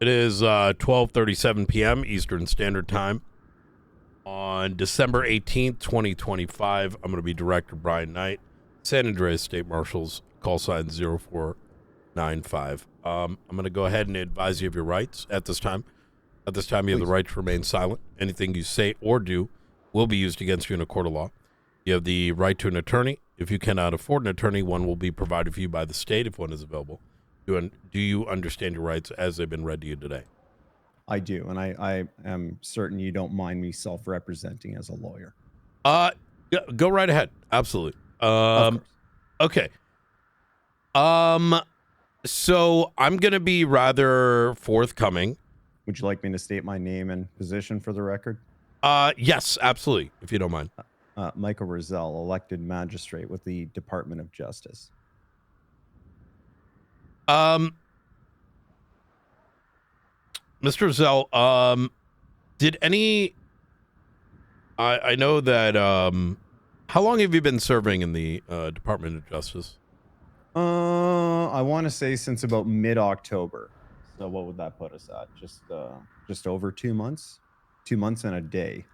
It is 12:37 p.m. Eastern Standard Time on December 18th, 2025. I'm going to be Director Brian Knight, San Andreas State Marshals, call sign 0495. I'm going to go ahead and advise you of your rights at this time. At this time, you have the right to remain silent. Anything you say or do will be used against you in a court of law. You have the right to an attorney. If you cannot afford an attorney, one will be provided for you by the state if one is available. Do you understand your rights as they've been read to you today? I do, and I am certain you don't mind me self-representing as a lawyer. Go right ahead. Absolutely. Of course. Okay. So I'm gonna be rather forthcoming. Would you like me to state my name and position for the record? Yes, absolutely, if you don't mind. Michael Razzle, elected magistrate with the Department of Justice. Mr. Zell, did any... I know that, how long have you been serving in the Department of Justice? I want to say since about mid-October. So what would that put us at? Just over 2 months? 2 months and a day.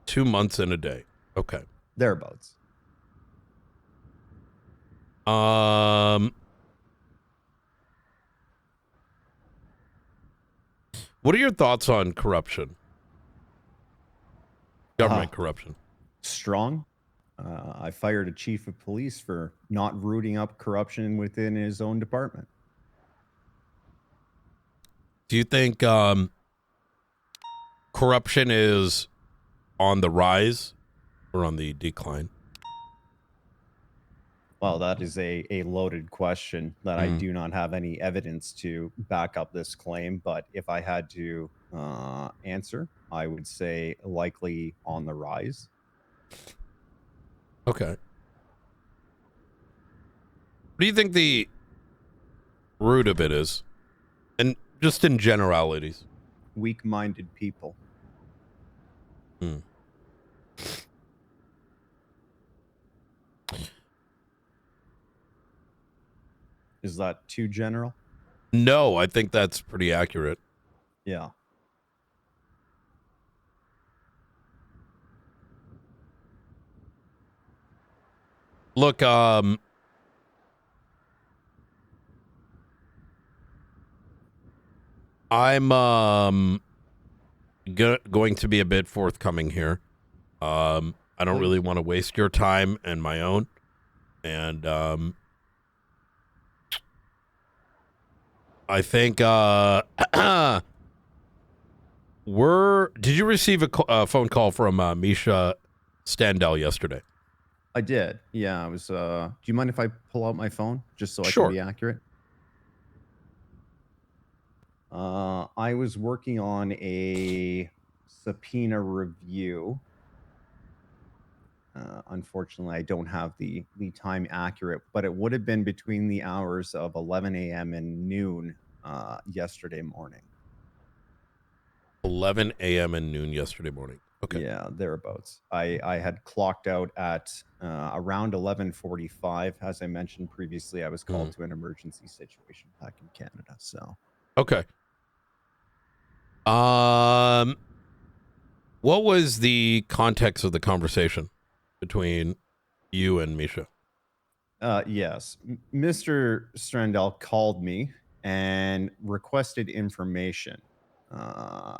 2 months and a day. Okay. Thereabouts. What are your thoughts on corruption? Government corruption. Strong. I fired a chief of police for not rooting up corruption within his own department. Do you think corruption is on the rise or on the decline? Well, that is a loaded question that I do not have any evidence to back up this claim. But if I had to answer, I would say likely on the rise. Okay. What do you think the root of it is? And just in generalities. Weak-minded people. Is that too general? No, I think that's pretty accurate. Yeah. Look, I'm going to be a bit forthcoming here. I don't really want to waste your time and my own. And I think did you receive a phone call from Misha Standell yesterday? I did. Yeah, I was do you mind if I pull out my phone just so I Sure. can be accurate? I was working on a subpoena review. Unfortunately, I don't have the time accurate, but it would have been between the hours of 11 a.m. and noon yesterday morning. 11 a.m. and noon yesterday morning. Okay. Yeah, thereabouts. I had clocked out at around 11:45. As I mentioned previously, I was called to an emergency situation back in Canada. So. Okay. What was the context of the conversation between you and Misha? Yes, Mr. Strandell called me and requested information.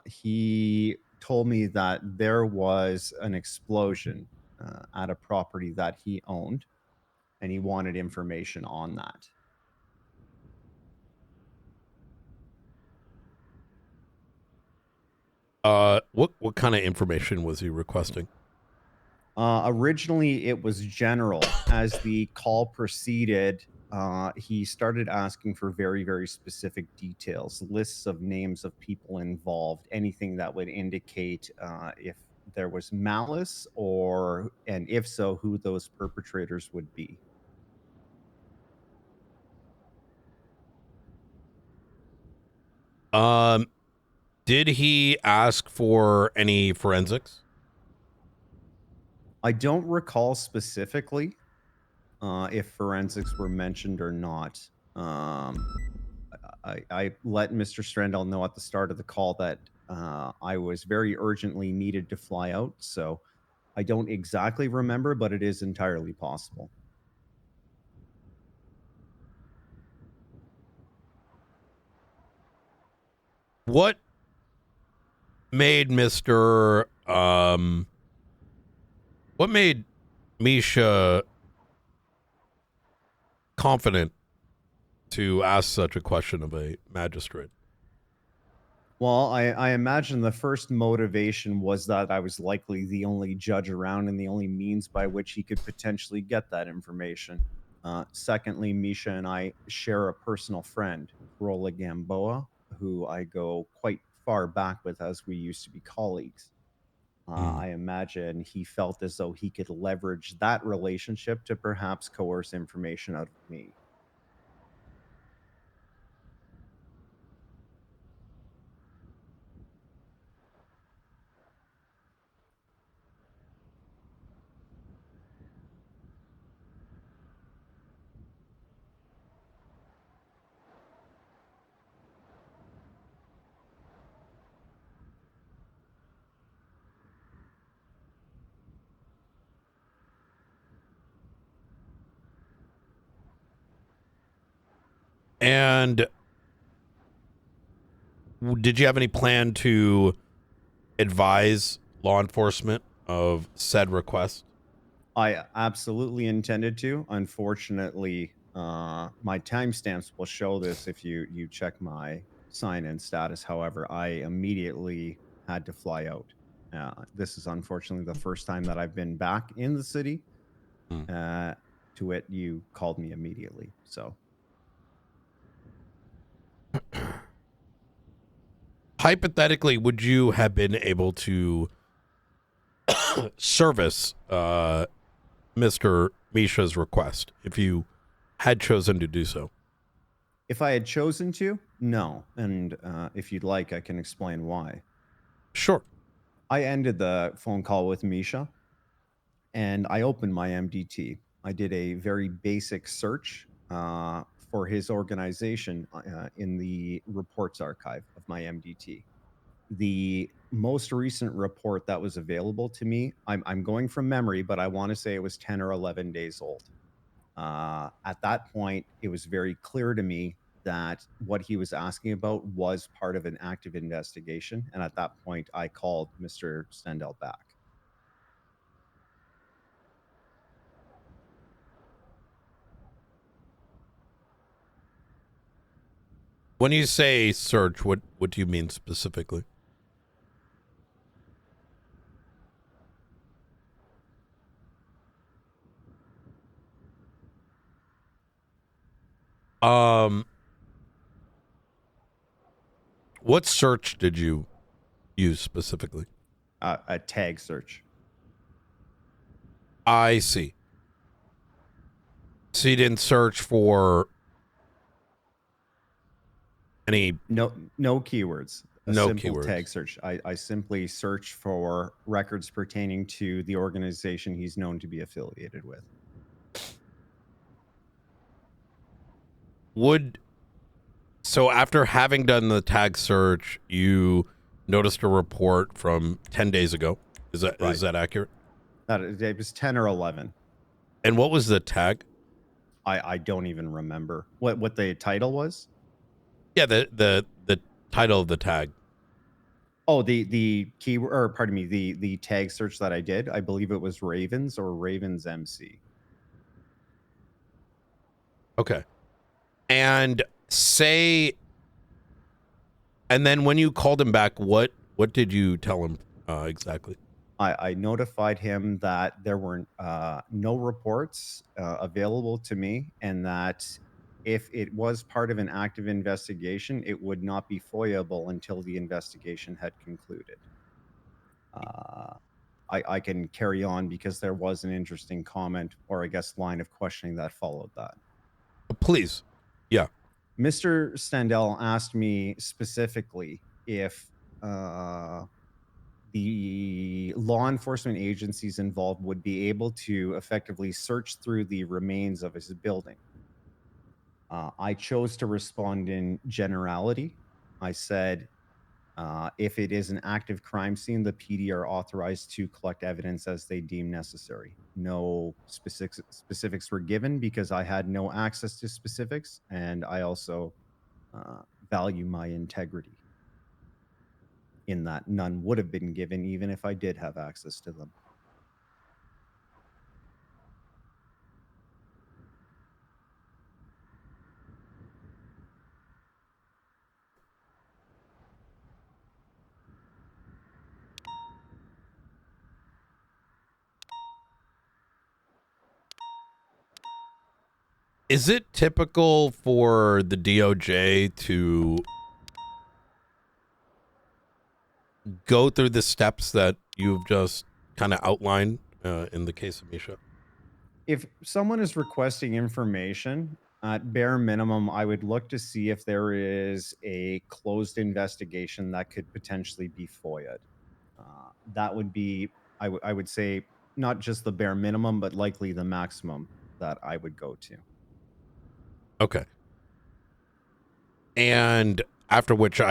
He told me that there was an explosion at a property that he owned, and he wanted information on that. What kind of information was he requesting? Originally, it was general. As the call proceeded, he started asking for very, very specific details, lists of names of people involved, anything that would indicate if there was malice and if so, who those perpetrators would be. Did he ask for any forensics? I don't recall specifically if forensics were mentioned or not. I let Mr. Strandell know at the start of the call that I was very urgently needed to fly out. So I don't exactly remember, but it is entirely possible. What made what made Misha confident to ask such a question of a magistrate? Well, I imagine the first motivation was that I was likely the only judge around and the only means by which he could potentially get that information. Secondly, Misha and I share a personal friend, Rolla Gamboa, who I go quite far back with as we used to be colleagues. I imagine he felt as though he could leverage that relationship to perhaps coerce information out of me. And did you have any plan to advise law enforcement of said request? I absolutely intended to. Unfortunately, my timestamps will show this if you check my sign-in status. However, I immediately had to fly out. This is unfortunately the first time that I've been back in the city. Hmm. To it, you called me immediately. So Hypothetically, would you have been able to service Mr. Misha's request if you had chosen to do so? if I had chosen to, no. And if you'd like, I can explain why. Sure. I ended the phone call with Misha and I opened my MDT. I did a very basic search for his organization in the reports archive of my MDT. The most recent report that was available to me, I'm going from memory, but I want to say it was 10 or 11 days old. At that point, it was very clear to me that what he was asking about was part of an active investigation. And at that point, I called Mr. Stendel back. When you say search, what do you mean specifically? Um, what search did you use specifically? A tag search. I see. So you didn't search for any No keywords. A no simple keywords. tag search. I simply search for records pertaining to the organization he's known to be affiliated with. So after having done the tag search, you noticed a report from 10 days ago. Is that Right. is that accurate? It was 10 or 11. And what was the tag? I don't even remember what the title was. Yeah, the title of the tag. Oh, the keyword, or pardon me, the tag search that I did. I believe it was Ravens or Ravens MC. Okay. And then when you called him back, what did you tell him exactly? I notified him that there were no reports available to me, and that if it was part of an active investigation, it would not be FOIAble until the investigation had concluded. I can carry on because there was an interesting comment, or I guess line of questioning that followed that. Please. Yeah. Mr. Stendel asked me specifically if the law enforcement agencies involved would be able to effectively search through the remains of his building. I chose to respond in generality. I said, if it is an active crime scene, the PD are authorized to collect evidence as they deem necessary. No specifics were given because I had no access to specifics, and I also value my integrity in that none would have been given even if I did have access to them. Is it typical for the DOJ to go through the steps that you've just kind of outlined in the case of Misha? If someone is requesting information, at bare minimum, I would look to see if there is a closed investigation that could potentially be FOIA'd. That would be, I would say, not just the bare minimum, but likely the maximum that I would go to. Okay. And after which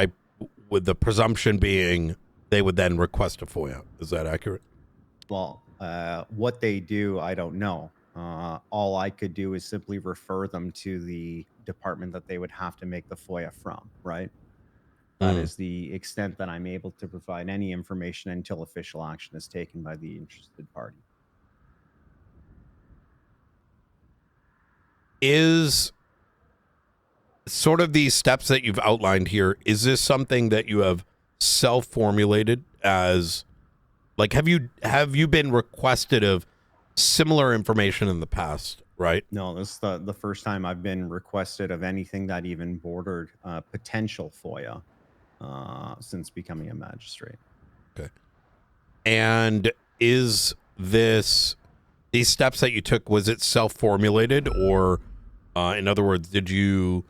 with the presumption being they would then request a FOIA. Is that accurate? Well, what they do, I don't know. All I could do is simply refer them to the department that they would have to make the FOIA from, right? That is the extent that I'm able to provide any information until official action is taken by the interested party. Is sort of these steps that you've outlined here, is this something that you have self-formulated as, like, have you been requested of similar information in the past, right? No, this is the first time I've been requested of anything that even bordered potential FOIA since becoming a magistrate. Okay. And is these steps that you took, was it self-formulated, or in other words, did you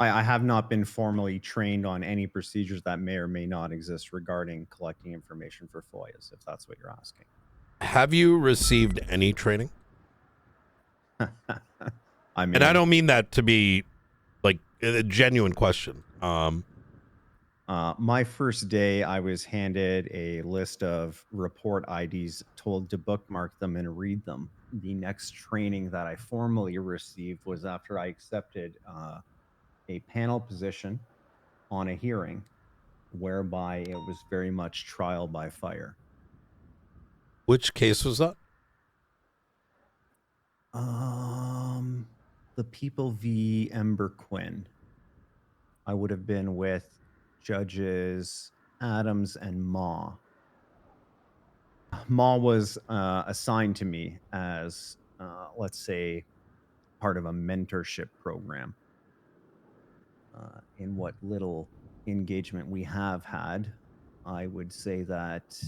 I have not been formally trained on any procedures that may or may not exist regarding collecting information for FOIAs, if that's what you're asking. have you received any training? I mean, And I don't mean that to be like a genuine question. My first day, I was handed a list of report IDs, told to bookmark them and read them. The next training that I formally received was after I accepted a panel position on a hearing, whereby it was very much trial by fire. Which case was that? The People v. Ember Quinn. I would have been with Judges Adams and Ma. Ma was assigned to me as, let's say, part of a mentorship program. In what little engagement we have had, I would say that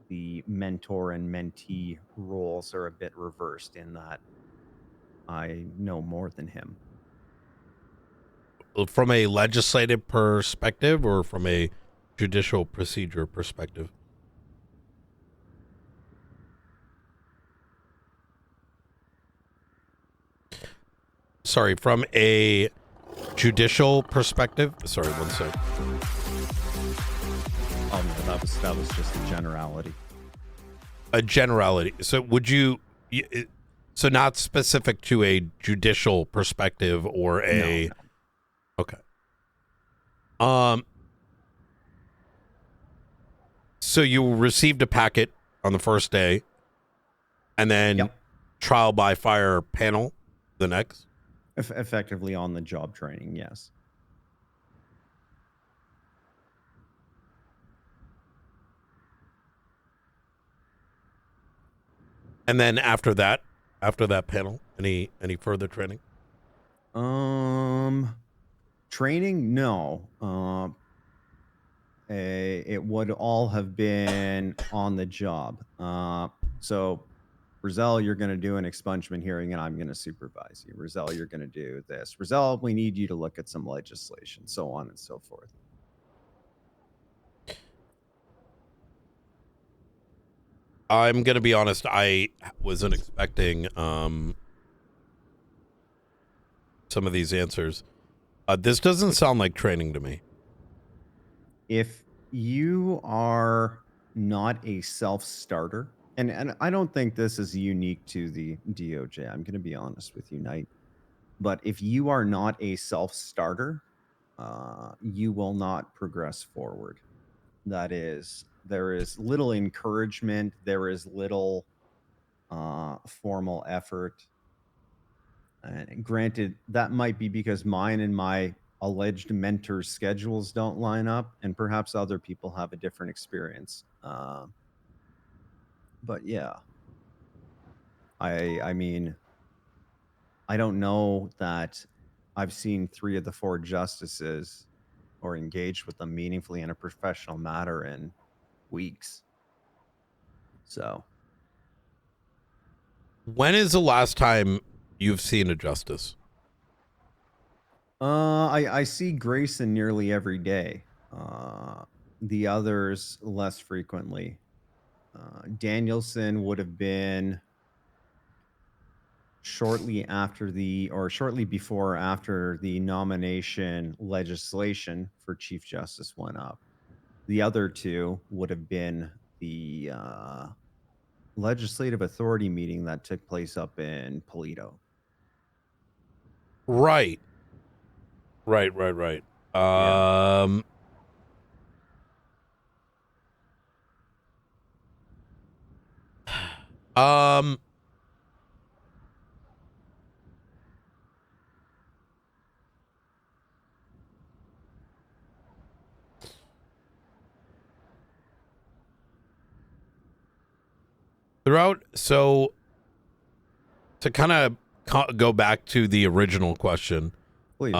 the mentor and mentee roles are a bit reversed in that I know more than him. From a legislative perspective or from a judicial procedure perspective? Sorry, from a judicial perspective. Sorry, one sec. Oh no, that was just a generality. A generality. So would you? So not specific to a judicial perspective or a. No. Okay. So you received a packet on the first day, and then trial by fire panel the next. Effectively on the job training, yes. And then after that panel, any further training? Training, no. It would all have been on the job. So, Razzle, you're going to do an expungement hearing, and I'm going to supervise you. Razzle, you're going to do this. Razzle, we need you to look at some legislation, so on and so forth. I'm gonna be honest. I wasn't expecting some of these answers. This doesn't sound like training to me. If you are not a self-starter, and I don't think this is unique to the DOJ. I'm going to be honest with you, Knight. But if you are not a self-starter, you will not progress forward. That is, there is little encouragement. There is little formal effort. And granted, that might be because mine and my alleged mentors' schedules don't line up, and perhaps other people have a different experience. But yeah, I mean, I don't know that I've seen 3 of the 4 justices or engaged with them meaningfully in a professional matter in weeks. So, When is the last time you've seen a justice? I see Grayson nearly every day. The others less frequently. Danielson would have been shortly before or after the nomination legislation for Chief Justice went up. The other 2 would have been the legislative authority meeting that took place up in Polito. Right. Yeah. Um. Throughout, so to kind of go back to the original question, Please.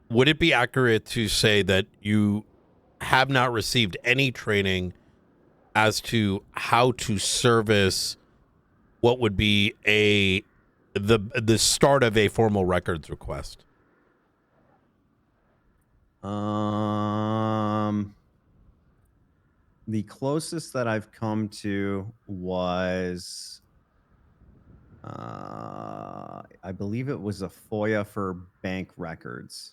would it be accurate to say that you have not received any training as to how to service what would be the start of a formal records request? The closest that I've come to was I believe it was a FOIA for bank records.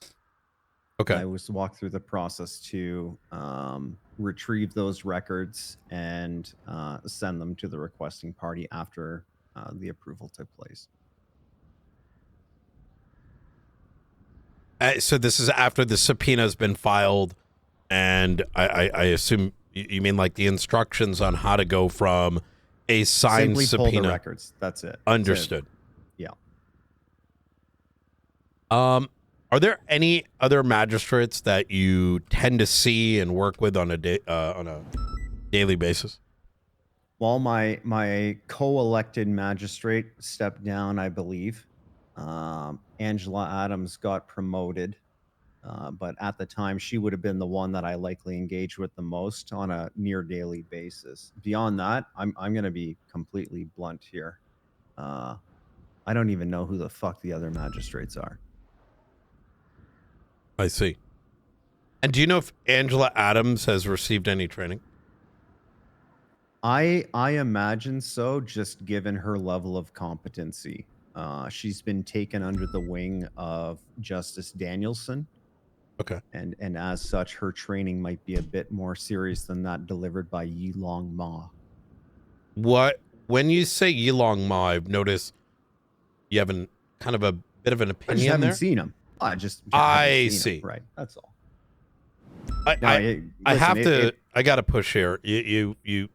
Okay. I was walked through the process to retrieve those records and send them to the requesting party after the approval took place. So this is after the subpoena has been filed, and I assume you mean like the instructions on how to go from a signed Simply subpoena. pull the records. That's it. Understood. Yeah. Are there any other magistrates that you tend to see and work with on a daily basis? Well, my co-elected magistrate stepped down, I believe. Angela Adams got promoted, but at the time she would have been the one that I likely engaged with the most on a near daily basis. Beyond that, I'm going to be completely blunt here. I don't even know who the fuck the other magistrates are. I see. And do you know if Angela Adams has received any training? I imagine so, just given her level of competency. She's been taken under the wing of Justice Danielson. Okay. And as such, her training might be a bit more serious than that delivered by Yilong Ma. When you say Yilong Ma, I've noticed you have kind of a bit of an opinion I just haven't there. seen him. I just I haven't seen see. him. Right. That's all. I got to push here. You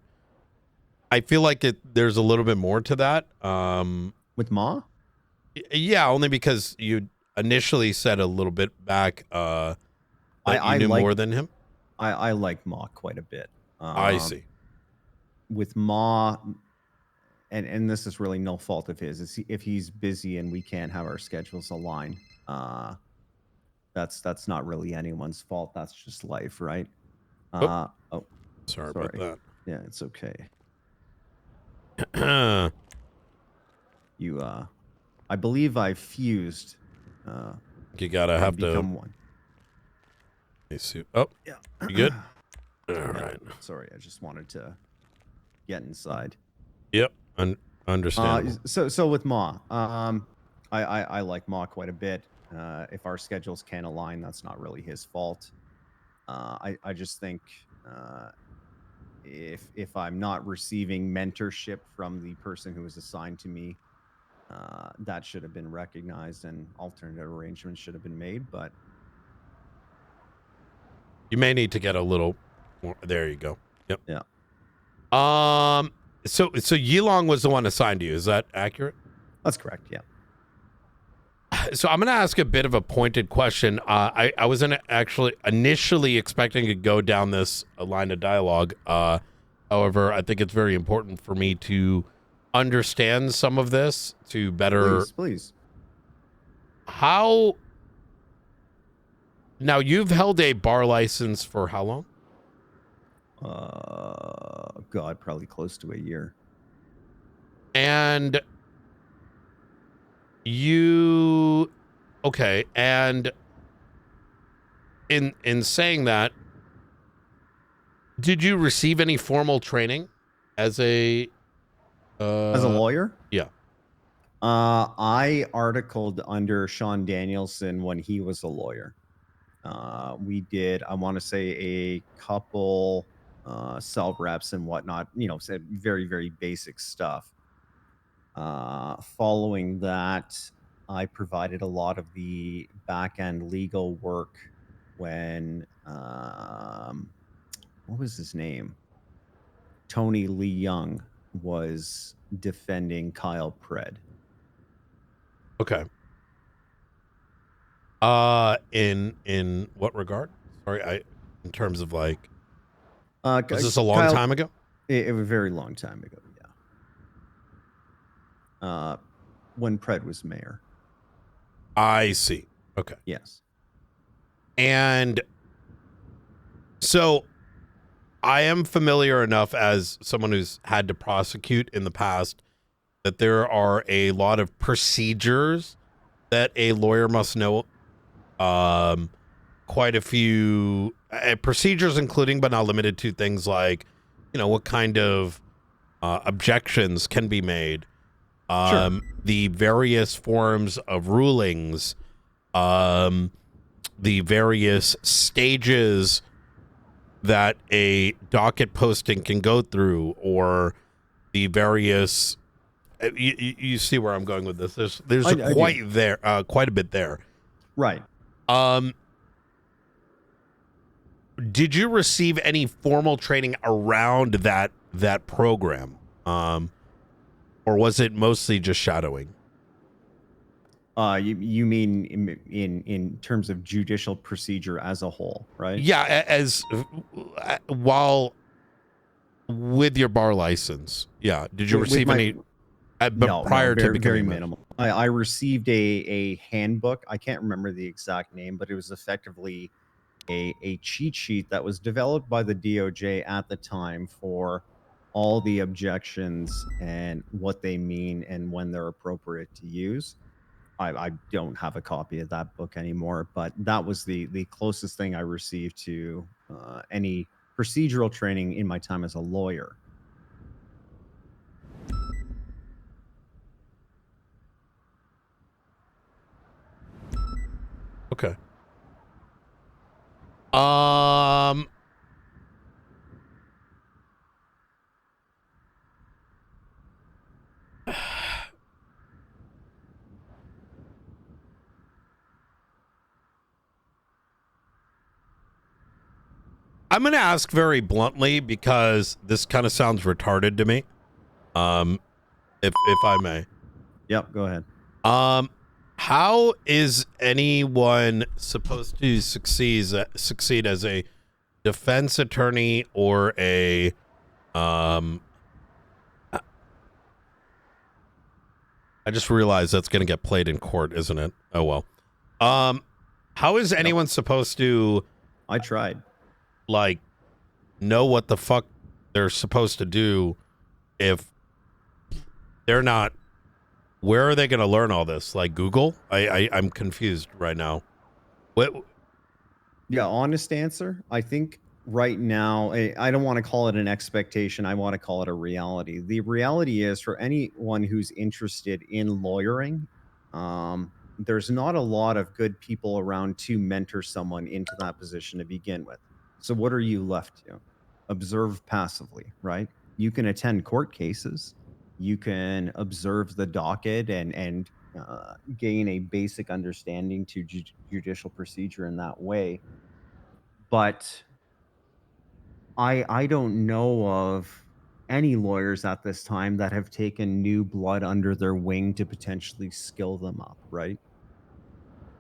I feel like there's a little bit more to that. With Ma? Yeah, only because you initially said a little bit back that you knew more than him. I like Ma quite a bit. I see. With Ma, and this is really no fault of his. If he's busy and we can't have our schedules align, that's not really anyone's fault. That's just life, right? Sorry about that. Yeah, it's okay. I believe I fused. You gotta have to become one. Let me see. Oh, yeah. You good? All right. Sorry, I just wanted to get inside. Yep. Understandable. So with Ma, I like Ma quite a bit. If our schedules can't align, that's not really his fault. I just think if I'm not receiving mentorship from the person who was assigned to me, that should have been recognized and alternate arrangements should have been made. But You may need to get a little more. There you go. Yep. yeah, So Yilong was the one assigned to you. Is that accurate? that's correct. Yeah. So I'm going to ask a bit of a pointed question. I wasn't actually initially expecting to go down this line of dialogue. However, I think it's very important for me to understand some of this to better. Please. How? Now, you've held a bar license for how long? God, probably close to a year. And okay, and in saying that, did you receive any formal training as a lawyer? Yeah. I articled under Sean Danielson when he was a lawyer. We did, I want to say, a couple self reps and whatnot, said very, very basic stuff. Following that, I provided a lot of the back end legal work when, what was his name? Tony Lee Young was defending Kyle Pred. Okay. In what regard? Sorry, in terms of like, was this a long time ago? It was a very long time ago. Yeah. When Pred was mayor. I see. Okay. Yes. And so I am familiar enough as someone who's had to prosecute in the past that there are a lot of procedures that a lawyer must know. Quite a few procedures, including but not limited to things like, what kind of objections can be made, Sure. the various forms of rulings, the various stages that a docket posting can go through, or the various. You see where I'm going with this. There's quite a bit there. Right. Did you receive any formal training around that program, or was it mostly just shadowing? You mean in terms of judicial procedure as a whole, right? Yeah, as while with your bar license. Yeah. Did you receive any? But prior to becoming very minimal. I received a handbook. I can't remember the exact name, but it was effectively a cheat sheet that was developed by the DOJ at the time for all the objections and what they mean and when they're appropriate to use. I don't have a copy of that book anymore, but that was the closest thing I received to any procedural training in my time as a lawyer. Okay. I'm going to ask very bluntly because this kind of sounds retarded to me. If I may. Yep, go ahead. How is anyone supposed to succeed as a defense attorney or a I just realized that's going to get played in court, isn't it? Oh well. How is anyone supposed to? I tried. Like, know what the fuck they're supposed to do if they're not. Where are they going to learn all this? Like Google? I'm confused right now. What? Yeah, honest answer. I think right now, I don't want to call it an expectation. I want to call it a reality. The reality is for anyone who's interested in lawyering, there's not a lot of good people around to mentor someone into that position to begin with. So what are you left to? Observe passively, right? You can attend court cases. You can observe the docket and gain a basic understanding to judicial procedure in that way. But I don't know of any lawyers at this time that have taken new blood under their wing to potentially skill them up, right?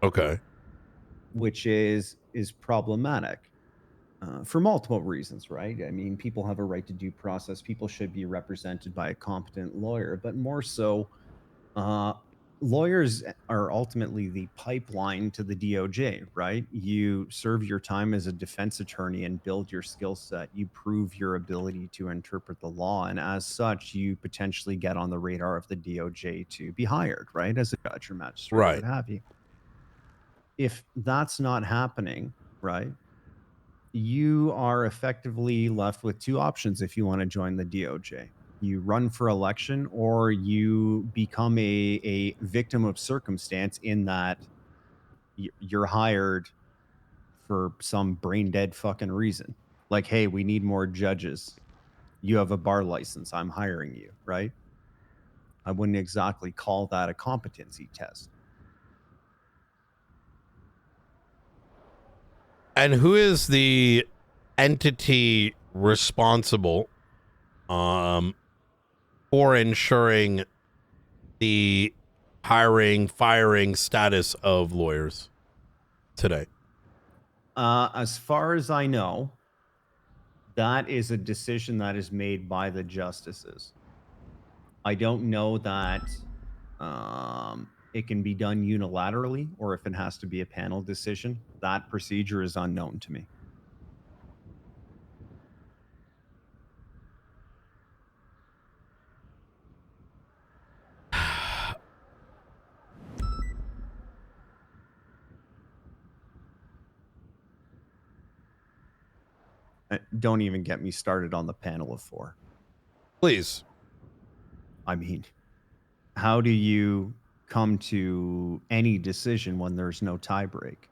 Okay. Which is problematic for multiple reasons, right? I mean, people have a right to due process. People should be represented by a competent lawyer, but more so, Uh, lawyers are ultimately the pipeline to the DOJ, right? You serve your time as a defense attorney and build your skill set. You prove your ability to interpret the law. And as such, you potentially get on the radar of the DOJ to be hired, right? As a judge or magistrate or what Right. have you. If that's not happening, right? You are effectively left with two options if you want to join the DOJ. You run for election or you become a victim of circumstance in that you're hired for some brain dead fucking reason. Like, hey, we need more judges. You have a bar license. I'm hiring you, right? I wouldn't exactly call that a competency test. And who is the entity responsible um for ensuring the hiring, firing status of lawyers today? As far as I know, that is a decision that is made by the justices. I don't know that it can be done unilaterally or if it has to be a panel decision. That procedure is unknown to me. Don't even get me started on the panel of four. Please. I mean, how do you come to any decision when there's no tie break?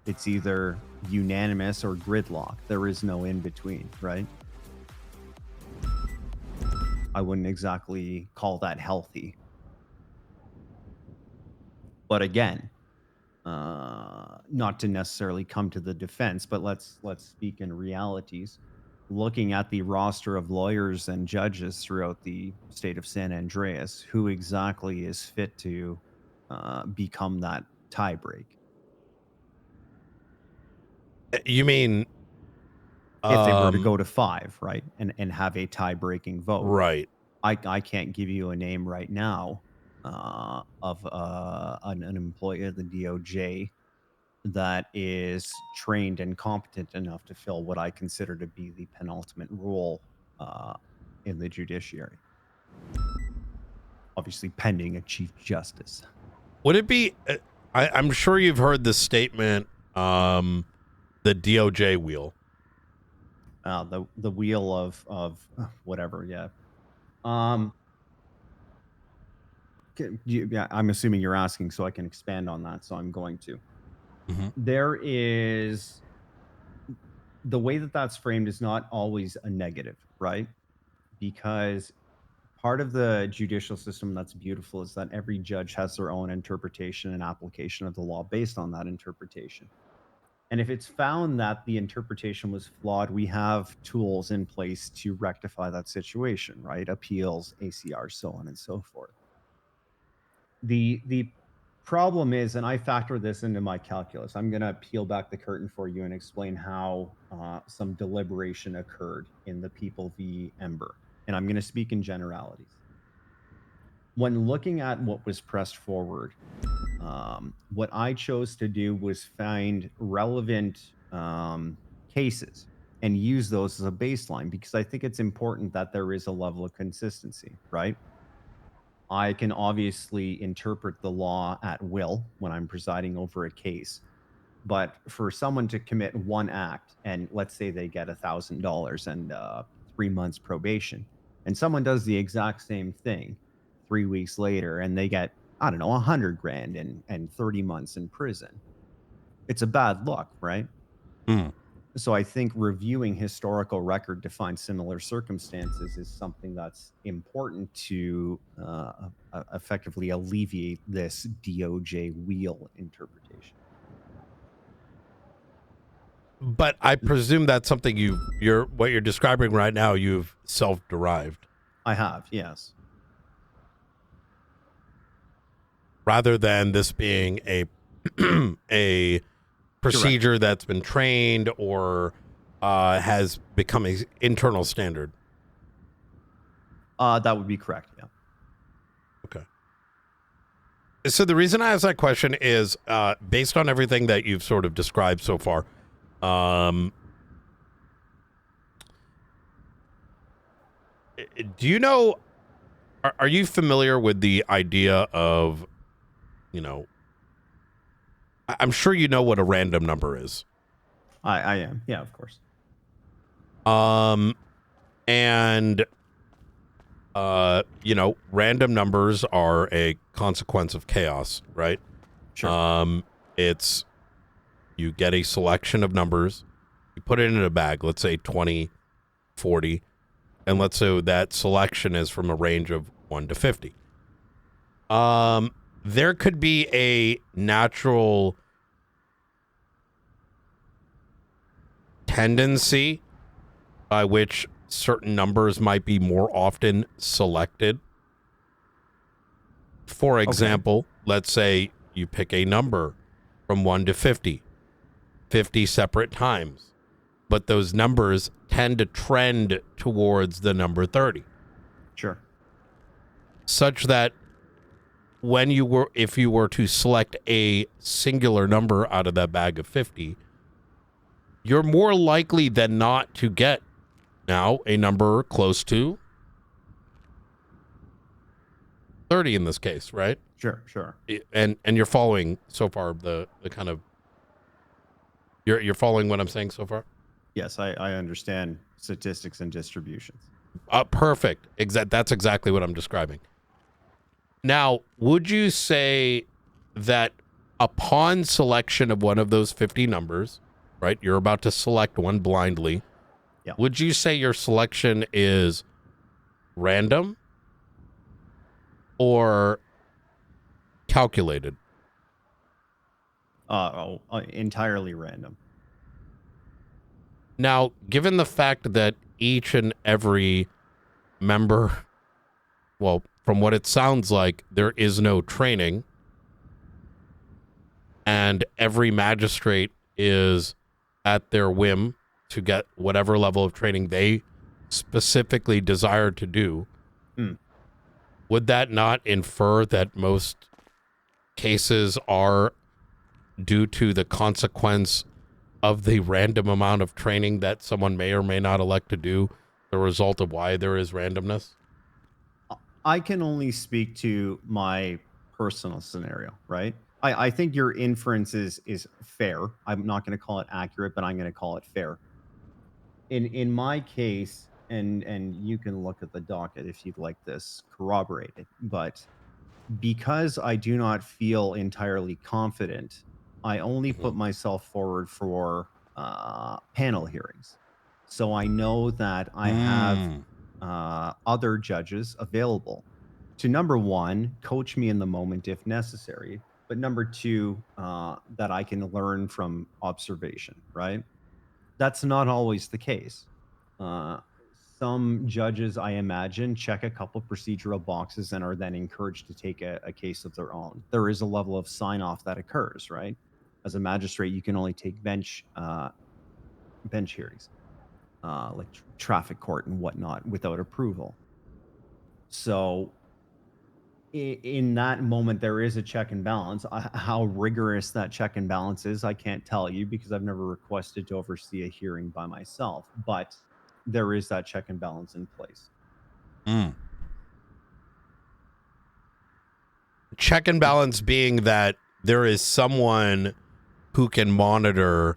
It's either unanimous or gridlock. There is no in between, right? I wouldn't exactly call that healthy. But again, not to necessarily come to the defense, but let's speak in realities. Looking at the roster of lawyers and judges throughout the state of San Andreas, who exactly is fit to become that tie break? You mean If they were to go to five, right, and have a tie breaking vote, right. I can't give you a name right now of an employee of the DOJ that is trained and competent enough to fill what I consider to be the penultimate role uh, in the judiciary. Obviously, pending a chief justice. Would it be I'm sure you've heard the statement the DOJ wheel. The wheel of whatever, yeah. Um, yeah, I'm assuming you're asking, so I can expand on that. So I'm going to. Mhm. There is the way that that's framed is not always a negative, right? Because part of the judicial system that's beautiful is that every judge has their own interpretation and application of the law based on that interpretation. And if it's found that the interpretation was flawed, we have tools in place to rectify that situation, right? Appeals, ACR, so on and so forth. The problem is, and I factor this into my calculus, I'm going to peel back the curtain for you and explain how some deliberation occurred in the People v. Ember. And I'm going to speak in generalities. When looking at what was pressed forward, what I chose to do was find relevant cases and use those as a baseline because I think it's important that there is a level of consistency, right? I can obviously interpret the law at will when I'm presiding over a case, But for someone to commit one act, and let's say they get $1,000 and 3 months probation, and someone does the exact same thing 3 weeks later, and they get, I don't know, 100 grand and 30 months in prison, it's a bad look, right? Hmm. So I think reviewing historical record to find similar circumstances is something that's important to effectively alleviate this DOJ wheel interpretation. But I presume that's something what you're describing right now, you've self-derived. I have, yes. Rather than this being a a procedure that's been trained or has become an internal standard. That would be correct, yeah. Okay. So the reason I ask that question is based on everything that you've sort of described so far. Do you know, are you familiar with the idea of, I'm sure you know what a random number is. I am, yeah, of course. And random numbers are a consequence of chaos, right? Sure. It's, you get a selection of numbers, you put it in a bag, let's say 20, 40, and let's say that selection is from a range of 1 to 50. There could be a natural tendency by which certain numbers might be more often selected. For example, let's say you pick a number from 1 to 50 separate times, but those numbers tend to trend towards the number 30. Sure. Such that if you were to select a singular number out of that bag of 50, you're more likely than not to get now a number close to 30 in this case, right? Sure. And you're following so far the kind of, you're following what I'm saying so far? Yes, I understand statistics and distributions. Perfect. That's exactly what I'm describing. Now, would you say that upon selection of one of those 50 numbers, right, you're about to select one blindly, Yeah. would you say your selection is random or calculated? Entirely random. Now, given the fact that each and every member, well, from what it sounds like, there is no training, and every magistrate is at their whim to get whatever level of training they specifically desire to do, would that not infer that most cases are due to the consequence of the random amount of training that someone may or may not elect to do, the result of why there is randomness? I can only speak to my personal scenario, right? I think your inference is fair. I'm not going to call it accurate, but I'm going to call it fair. In my case, and you can look at the docket if you'd like this corroborated, but because I do not feel entirely confident, I only put myself forward for panel hearings. So I know that I have other judges available to, number one, coach me in the moment if necessary, but number two, that I can learn from observation, right? That's not always the case. Uh, some judges, I imagine, check a couple procedural boxes and are then encouraged to take a case of their own. There is a level of sign off that occurs, right? As a magistrate, you can only take bench hearings, like traffic court and whatnot, without approval. So in that moment, there is a check and balance. How rigorous that check and balance is, I can't tell you because I've never requested to oversee a hearing by myself. But there is that check and balance in place. Check and balance being that there is someone who can monitor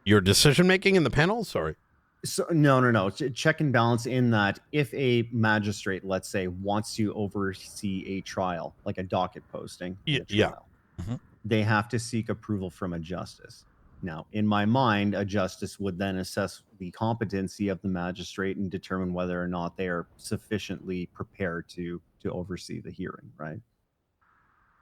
your decision making in the panel? Sorry. So no. Check and balance in that if a magistrate, let's say, wants to oversee a trial, like a docket posting in a trial, they have to seek approval from a justice. Now, in my mind, a justice would then assess the competency of the magistrate and determine whether or not they are sufficiently prepared to oversee the hearing, right?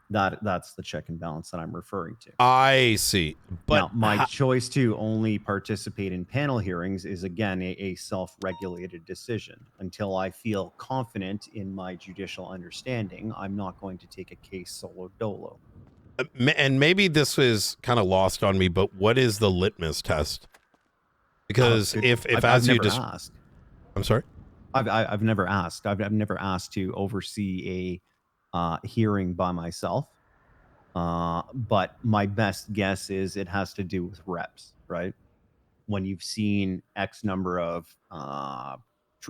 That's the check and balance that I'm referring to. I see. But now, my choice to only participate in panel hearings is, again, a self-regulated decision. Until I feel confident in my judicial understanding, I'm not going to take a case solo dolo. And maybe this was kind of lost on me, but what is the litmus test? Because I've never asked. I'm sorry? I've never asked. I've never asked to oversee a hearing by myself. But my best guess is it has to do with reps, right? When you've seen X number of,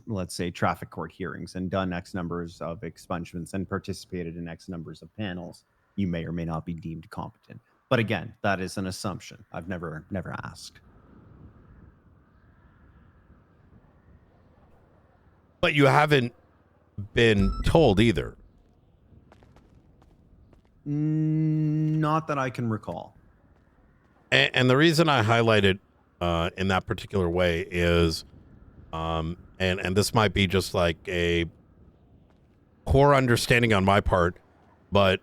let's say, traffic court hearings and done X numbers of expungements and participated in X numbers of panels, you may or may not be deemed competent. But again, that is an assumption. I've never asked. But you haven't been told either. Not that I can recall. And the reason I highlighted in that particular way is, and this might be just like a poor understanding on my part, but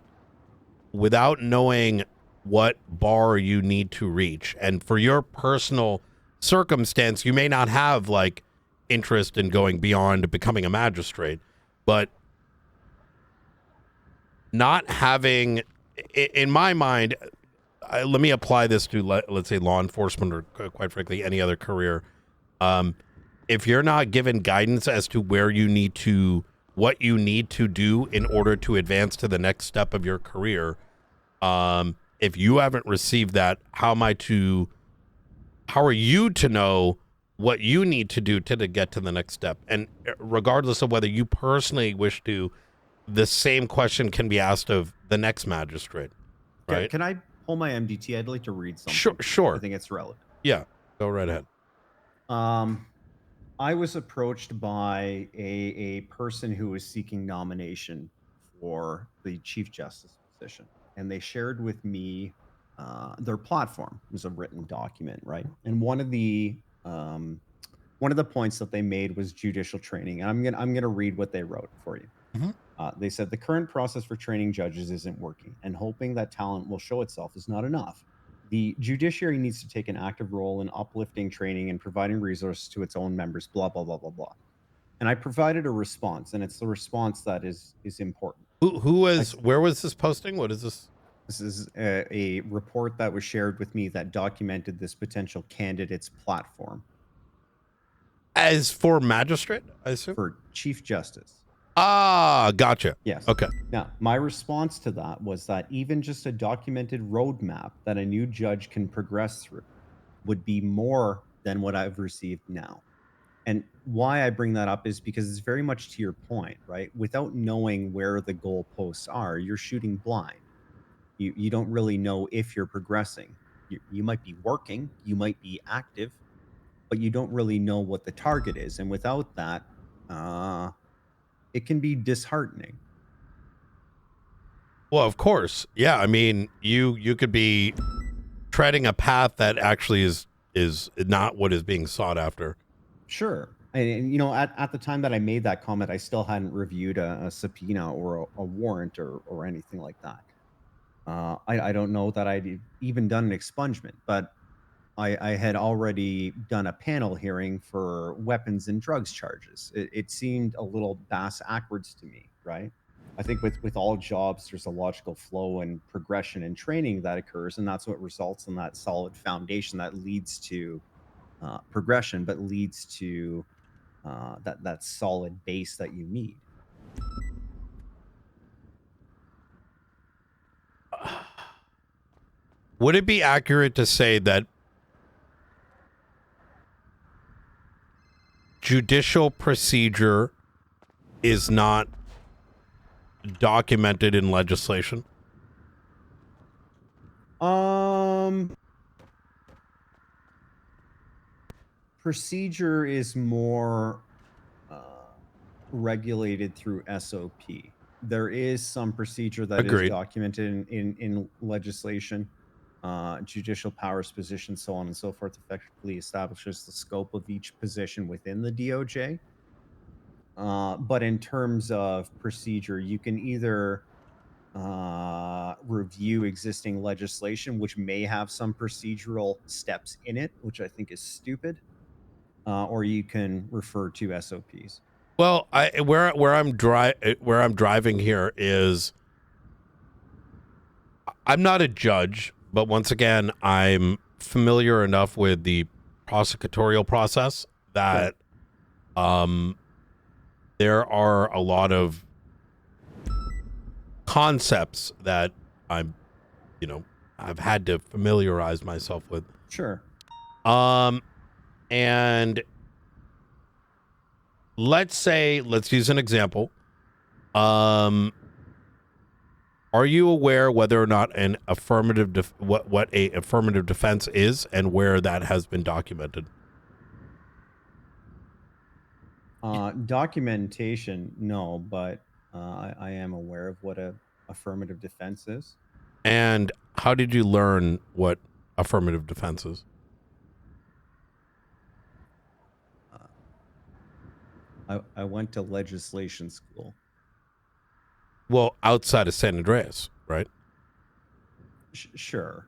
without knowing what bar you need to reach, and for your personal circumstance, you may not have like interest in going beyond becoming a magistrate, but not having, in my mind, let me apply this to, let's say, law enforcement or quite frankly, any other career. If you're not given guidance as to where you need to, what you need to do in order to advance to the next step of your career, if you haven't received that, how are you to know what you need to do to get to the next step? And regardless of whether you personally wish to, the same question can be asked of the next magistrate, right? Can I pull my MDT? I'd like to read something. Sure. I think it's relevant. Yeah, go right ahead. I was approached by a person who was seeking nomination for the Chief Justice position, and they shared with me their platform. It was a written document, right? And one of the points that they made was judicial training. And I'm gonna read what they wrote for you. They said the current process for training judges isn't working, and hoping that talent will show itself is not enough. The judiciary needs to take an active role in uplifting training and providing resources to its own members, blah, blah, blah, blah, blah. And I provided a response, and it's the response that is important. Where was this posting? What is this? This is a report that was shared with me that documented this potential candidate's platform. As for magistrate, I assume? For Chief Justice. Ah, gotcha. Yes. Okay. Now, my response to that was that even just a documented roadmap that a new judge can progress through would be more than what I've received now. And why I bring that up is because it's very much to your point, right? Without knowing where the goalposts are, you're shooting blind. You don't really know if you're progressing. You might be working, you might be active, but you don't really know what the target is. And without that, it can be disheartening. Well, of course. Yeah, I mean, you could be treading a path that actually is not what is being sought after. Sure. And you know, at the time that I made that comment, I still hadn't reviewed a subpoena or a warrant or anything like that. I don't know that I'd even done an expungement, but I had already done a panel hearing for weapons and drugs charges. It seemed a little backwards to me, right? I think with all jobs, there's a logical flow and progression and training that occurs, and that's what results in that solid foundation that leads to progression, but leads to that solid base that you need. Would it be accurate to say that judicial procedure is not documented in legislation? Procedure is more regulated through SOP. There is some procedure that is Agreed. documented in legislation. Judicial powers position, so on and so forth, effectively establishes the scope of each position within the DOJ. But in terms of procedure, you can either review existing legislation, which may have some procedural steps in it, which I think is stupid, or you can refer to SOPs. Well, where I'm driving here is I'm not a judge, but once again, I'm familiar enough with the prosecutorial process that there are a lot of concepts that I'm, I've had to familiarize myself with. Sure. And let's use an example. Are you aware whether or not an affirmative what a affirmative defense is and where that has been documented? Documentation, no, but I am aware of what a affirmative defense is. And how did you learn what affirmative defense is? I went to legislation school. Well, outside of San Andreas, right? Sure.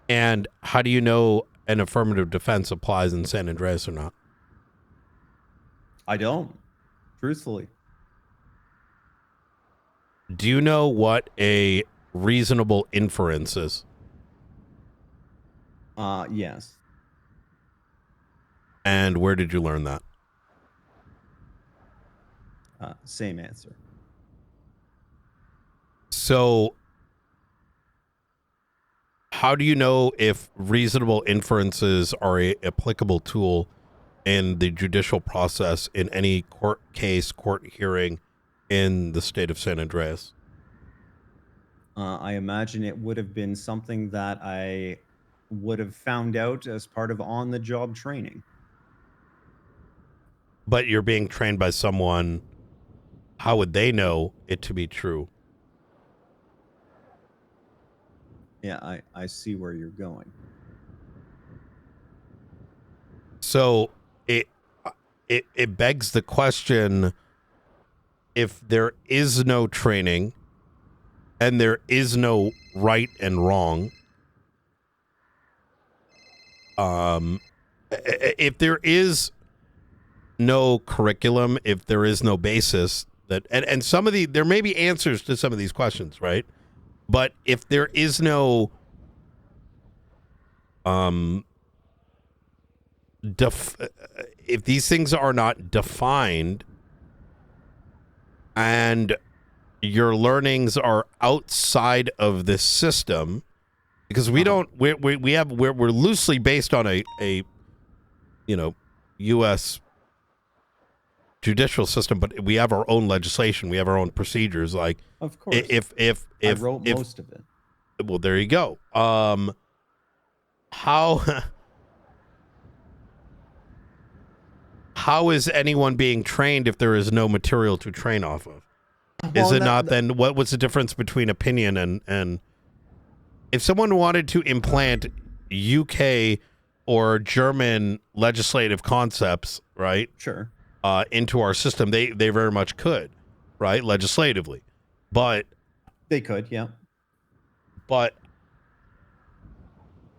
And how do you know an affirmative defense applies in San Andreas or not? I don't, truthfully. Do you know what a reasonable inference is? Yes. And where did you learn that? Same answer. So how do you know if reasonable inferences are a applicable tool in the judicial process in any court case, court hearing in the state of San Andreas? I imagine it would have been something that I would have found out as part of on-the-job training. But you're being trained by someone. How would they know it to be true? Yeah, I see where you're going. So it begs the question, if there is no training and there is no right and wrong, if there is no curriculum, if there is no basis that, and some of there may be answers to some of these questions, right? But if there is no if these things are not defined and your learnings are outside of this system, because we're loosely based on a U.S. judicial system, but we have our own legislation, we have our own procedures. Like, of course, if I wrote most of it. Well, there you go. How is anyone being trained if there is no material to train off of? Is it not then? What was the difference between opinion and if someone wanted to implant UK or German legislative concepts, right? Sure. Into our system, they very much could, right? Legislatively, but they could, yeah. But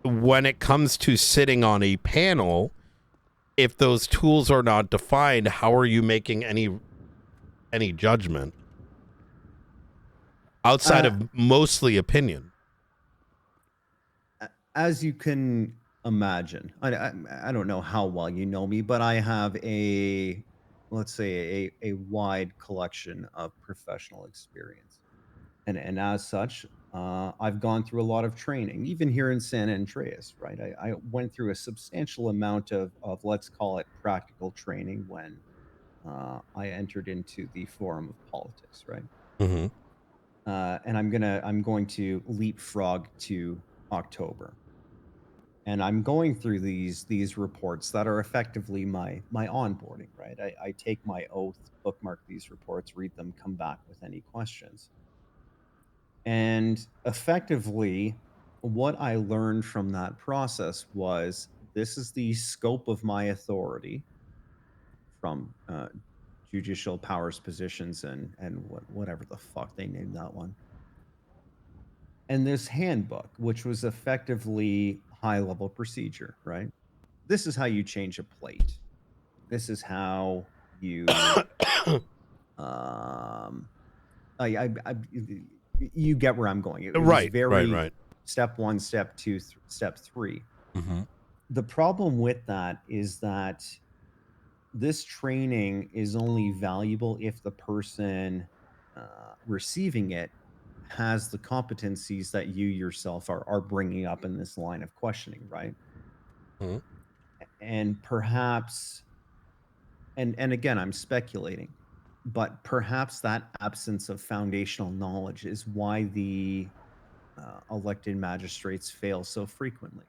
when it comes to sitting on a panel, if those tools are not defined, how are you making any judgment outside of mostly opinion? As you can imagine, I don't know how well you know me, but I have let's say a wide collection of professional experience, and as such, I've gone through a lot of training, even here in San Andreas, right? I went through a substantial amount of let's call it practical training when I entered into the forum of politics, right? Mm-hmm. and I'm going to leapfrog to October. And I'm going through these reports that are effectively my onboarding, right? I take my oath, bookmark these reports, read them, come back with any questions. And effectively, what I learned from that process was this is the scope of my authority from judicial powers positions and whatever the fuck they named that one. And this handbook, which was effectively high level procedure, right? This is how you change a plate. This is how you um I you get where I'm going. It was Right, right, very right. step 1, step 2, step 3. Mm-hmm. The problem with that is that this training is only valuable if the person receiving it has the competencies that you yourself are bringing up in this line of questioning, right? Mm-hmm. And perhaps, and again, I'm speculating, but perhaps that absence of foundational knowledge is why the elected magistrates fail so frequently.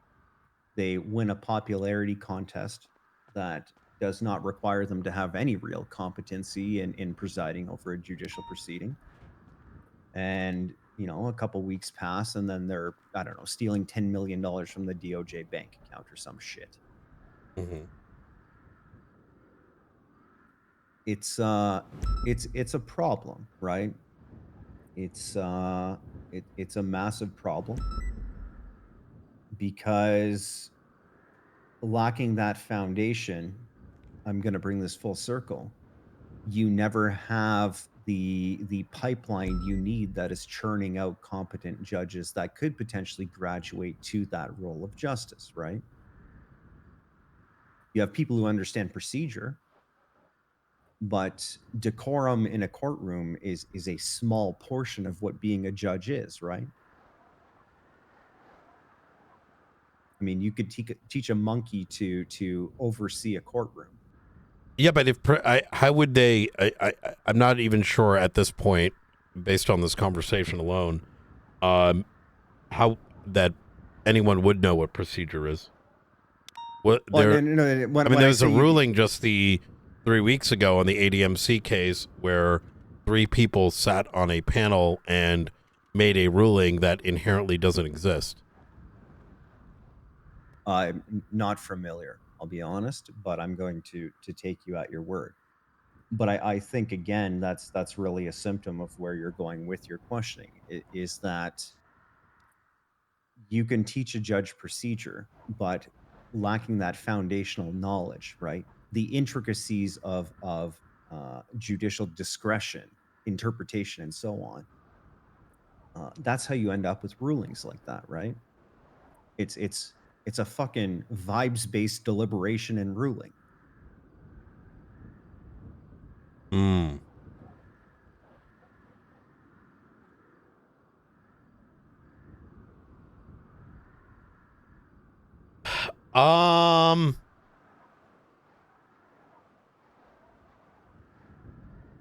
They win a popularity contest that does not require them to have any real competency in presiding over a judicial proceeding. And, a couple weeks pass and then they're, I don't know, stealing $10 million from the DOJ bank account or some shit. Mm-hmm. It's a problem, right? It's it's a massive problem because lacking that foundation, I'm going to bring this full circle. You never have the pipeline you need that is churning out competent judges that could potentially graduate to that role of justice, right? You have people who understand procedure, but decorum in a courtroom is a small portion of what being a judge is, right? I mean, you could teach a monkey to oversee a courtroom. Yeah, but how would they? I'm not even sure at this point, based on this conversation alone, how that anyone would know what procedure is. What Well, there? no, I mean, when there I was a say you, ruling just the 3 weeks ago on the ADMC case where 3 people sat on a panel and made a ruling that inherently doesn't exist. I'm not familiar, I'll be honest, but I'm going to take you at your word. But I think again that's really a symptom of where you're going with your questioning. Is that you can teach a judge procedure, but lacking that foundational knowledge, right? The intricacies of judicial discretion, interpretation, and so on. That's how you end up with rulings like that, right? It's a fucking vibes based deliberation and ruling. Hmm. Um.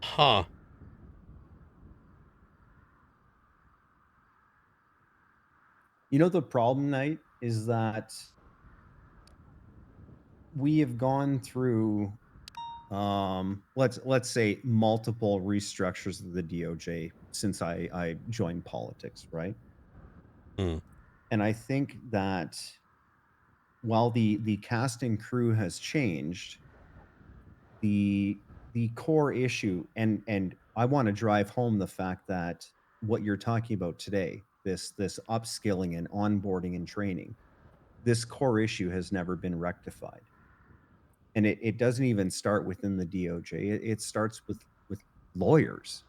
Huh. The problem, Knight, is that we have gone through let's say multiple restructures of the DOJ since I joined politics, right? Hmm. And I think that while the cast and crew has changed, the core issue, and I want to drive home the fact that what you're talking about today, this upskilling and onboarding and training, this core issue has never been rectified. And it doesn't even start within the DOJ. It starts with lawyers.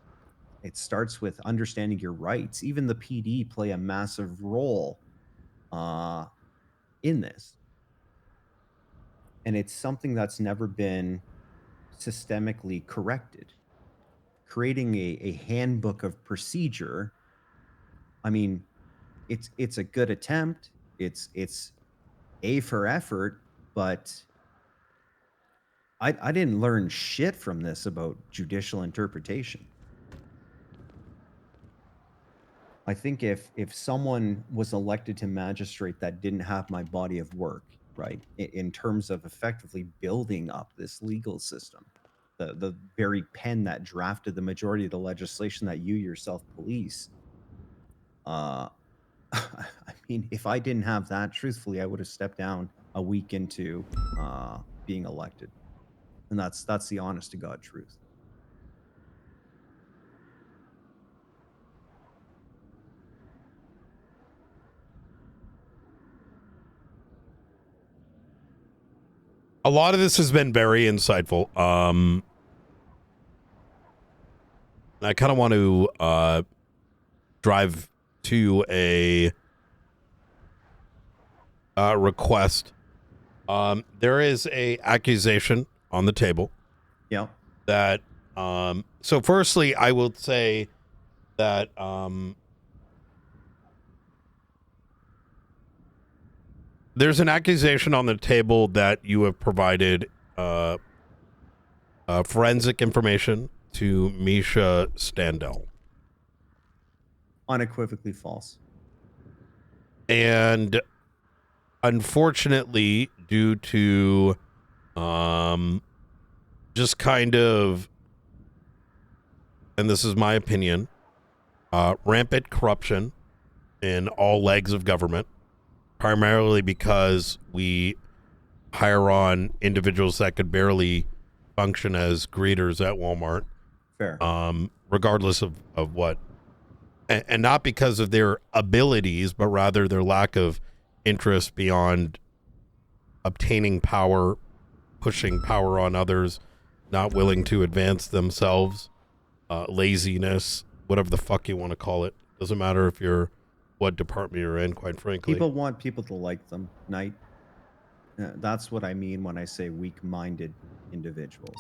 It starts with understanding your rights. Even the PD play a massive role uh, in this, and it's something that's never been systemically corrected. Creating a handbook of procedure, I mean, it's a good attempt. It's A for effort, but I didn't learn shit from this about judicial interpretation. I think if someone was elected to magistrate that didn't have my body of work, right, in terms of effectively building up this legal system, the very pen that drafted the majority of the legislation that you yourself police, uh, I mean, if I didn't have that, truthfully, I would have stepped down a week into being elected, and that's the honest to God truth. A lot of this has been very insightful. I kind of want to drive to a request. There is a accusation on the table Yeah. that so firstly I will say that there's an accusation on the table that you have provided forensic information to Misha Standell. Unequivocally false. And unfortunately, due to just kind of, and this is my opinion, rampant corruption in all legs of government, primarily because we hire on individuals that could barely function as greeters at Walmart. Fair. Regardless of what. And not because of their abilities, but rather their lack of interest beyond obtaining power, pushing power on others, not willing to advance themselves, laziness, whatever the fuck you want to call it. Doesn't matter if you're what department you're in, quite frankly. People want people to like them, Knight. That's what I mean when I say weak-minded individuals.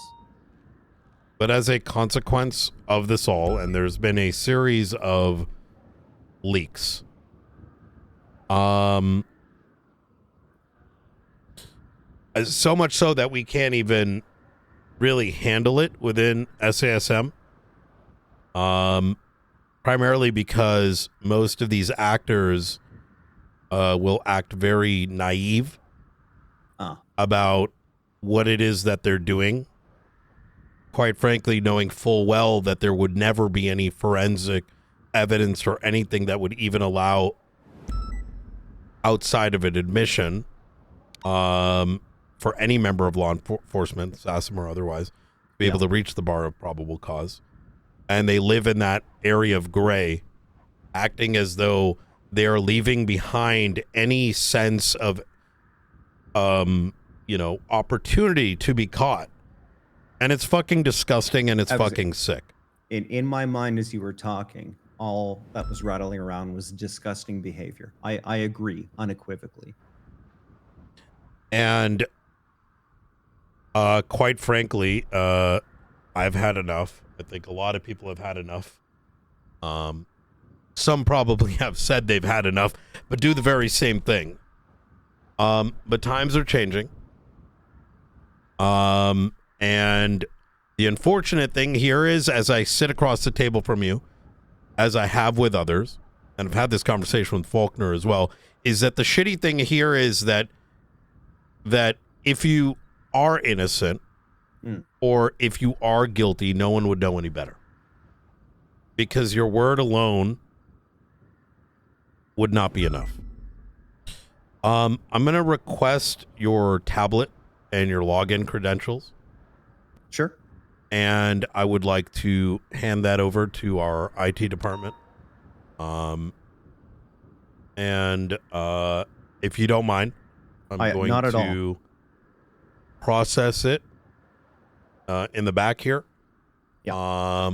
But as a consequence of this all, and there's been a series of leaks, so much so that we can't even really handle it within SASM. Primarily because most of these actors will act very naive about what it is that they're doing. Quite frankly, knowing full well that there would never be any forensic evidence or anything that would even allow outside of an admission for any member of law enforcement, SASM or otherwise, to be able to reach the bar of probable cause. And they live in that area of gray, acting as though they are leaving behind any sense of, opportunity to be caught. And it's fucking disgusting and it's fucking sick. In my mind, as you were talking, all that was rattling around was disgusting behavior. I agree unequivocally. And quite frankly, I've had enough. I think a lot of people have had enough. Some probably have said they've had enough, but do the very same thing. But times are changing. And the unfortunate thing here is, as I sit across the table from you, as I have with others, and I've had this conversation with Faulkner as well, is that the shitty thing here is that if you are innocent or if you are guilty, no one would know any better. Because your word alone would not be enough. I'm going to request your tablet and your login credentials. Sure. And I would like to hand that over to our IT department. And if you don't mind, I'm going to process it in the back here. Yeah.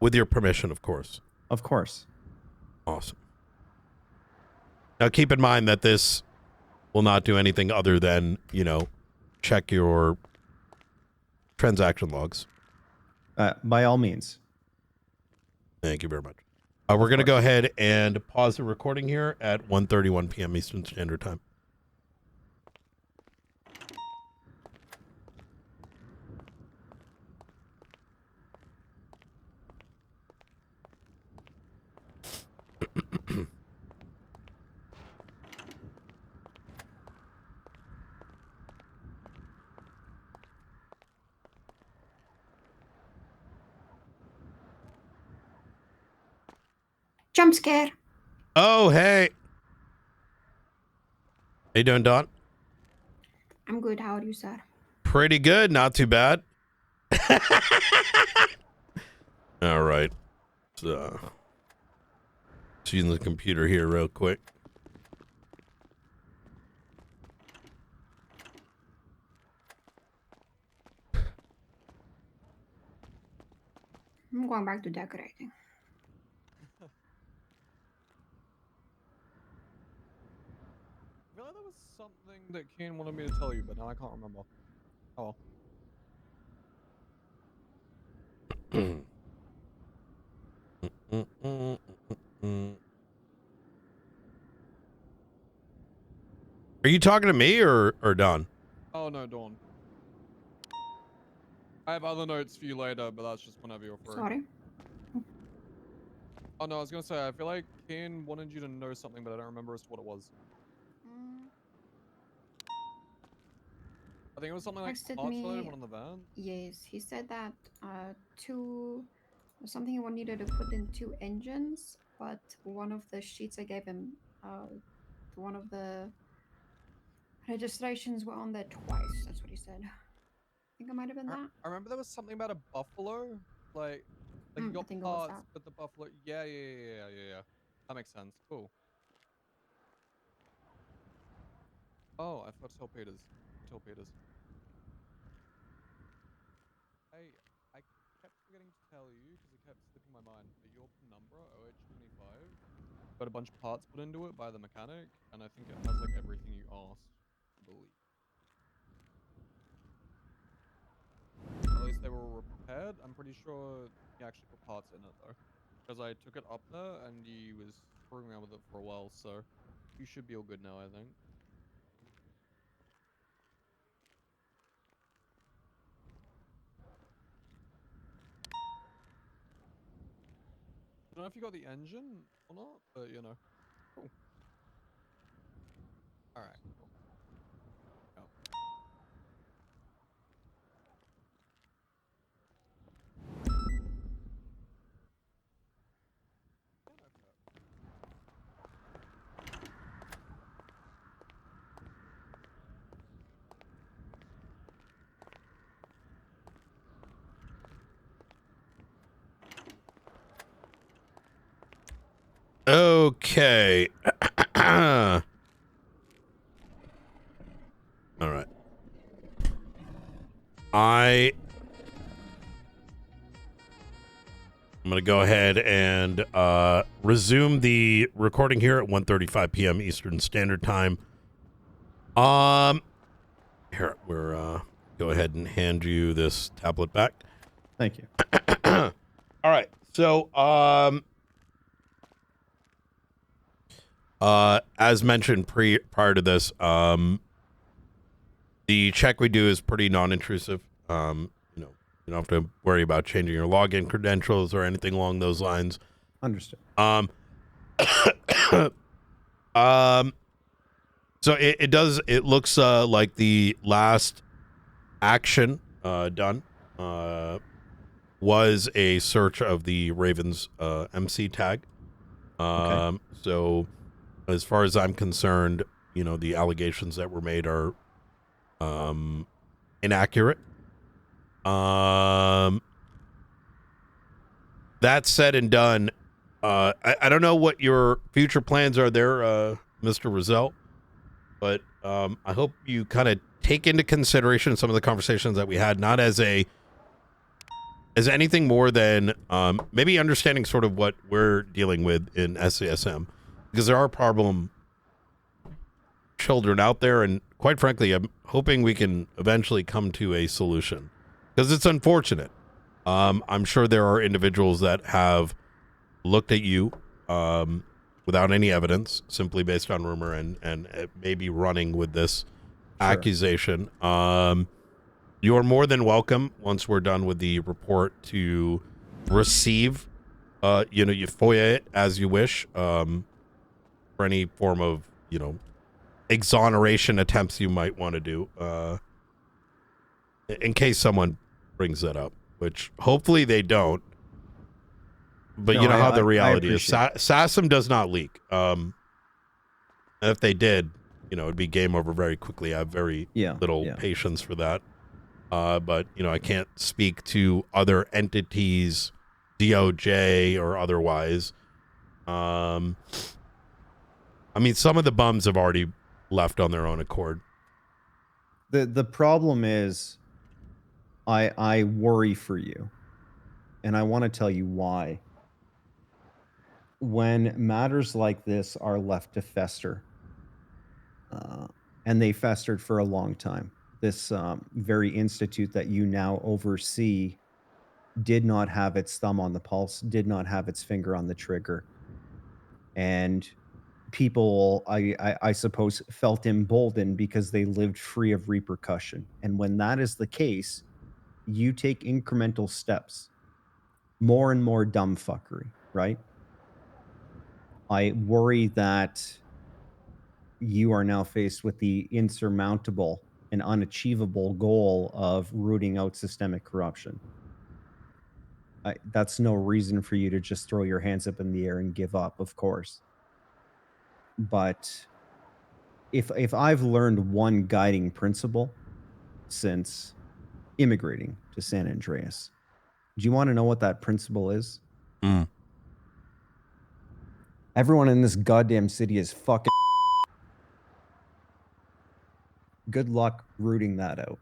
With your permission, of course. Of course. Awesome. Now, keep in mind that this will not do anything other than, check your transaction logs. By all means. Thank you very much. We're going to go ahead and pause the recording here at 1:31 p.m. Eastern Standard Time. Jump scare. Oh, hey. How you doing, Don? I'm good. How are you, sir? Pretty good. Not too bad. All right. So, using the computer here real quick. I'm going back to decorating. I feel like there was something that Kane wanted me to tell you, but now I can't remember. Oh. Are you talking to me or Don? Oh no, Dawn. I have other notes for you later, but that's just whenever you're free. Sorry. Oh no, I was gonna say, I feel like Kane wanted you to know something, but I don't remember as to what it was. I think it was something like Texted parts me. related, one on the van. Yes, he said that something he needed to put in 2 engines, but one of the sheets I gave him, one of the registrations were on there twice. That's what he said. I think it might have been that. I remember there was something about a buffalo, like you I got think it was parts, that. but the buffalo. Yeah. That makes sense. Cool. Oh, I forgot to tell Peters. Hey, I kept forgetting to tell you because it kept slipping my mind. But your penumbra OH25 got a bunch of parts put into it by the mechanic, and I think it has like everything you asked, I believe. Or at least they were repaired. I'm pretty sure he actually put parts in it though, because I took it up there and he was screwing around with it for a while. So you should be all good now, I think. I don't know if you got the engine or not, but you know. Cool. Alright, cool. Yep. Okay. All right. I'm going to go ahead and resume the recording here at 1:35 p.m. Eastern Standard Time. Here, we're go ahead and hand you this tablet back. Thank you. All right. So, as mentioned prior to this, the check we do is pretty non-intrusive. You don't have to worry about changing your login credentials or anything along those lines. Understood. So it looks like the last action done was a search of the Ravens MC tag. Okay. So as far as I'm concerned, the allegations that were made are inaccurate. That said and done, I don't know what your future plans are there, Mr. Razzle, but I hope you kind of take into consideration some of the conversations that we had, not as anything more than maybe understanding sort of what we're dealing with in SASM, because there are problem children out there, and quite frankly, I'm hoping we can eventually come to a solution, because it's unfortunate. I'm sure there are individuals that have looked at you without any evidence, simply based on rumor, and maybe running with this accusation. You are more than welcome, once we're done with the report, to receive, you FOIA it as you wish, for any form of, exoneration attempts you might want to do, in case someone brings that up, which hopefully they don't. But No, you know how I the reality is. appreciate SASM does not leak. If they did, it'd be game over very quickly. I have very little patience for that. But I can't speak to other entities, DOJ or otherwise. I mean, some of the bums have already left on their own accord. The problem is, I worry for you, and I want to tell you why. When matters like this are left to fester, and they festered for a long time, this very institute that you now oversee did not have its thumb on the pulse, did not have its finger on the trigger. And people, I suppose, felt emboldened because they lived free of repercussion. And when that is the case, you take incremental steps, more and more dumb fuckery, right? I worry that you are now faced with the insurmountable and unachievable goal of rooting out systemic corruption. That's no reason for you to just throw your hands up in the air and give up, of course. But if I've learned one guiding principle since immigrating to San Andreas, do you want to know what that principle is? Everyone in this goddamn city is fucking. Good luck rooting that out.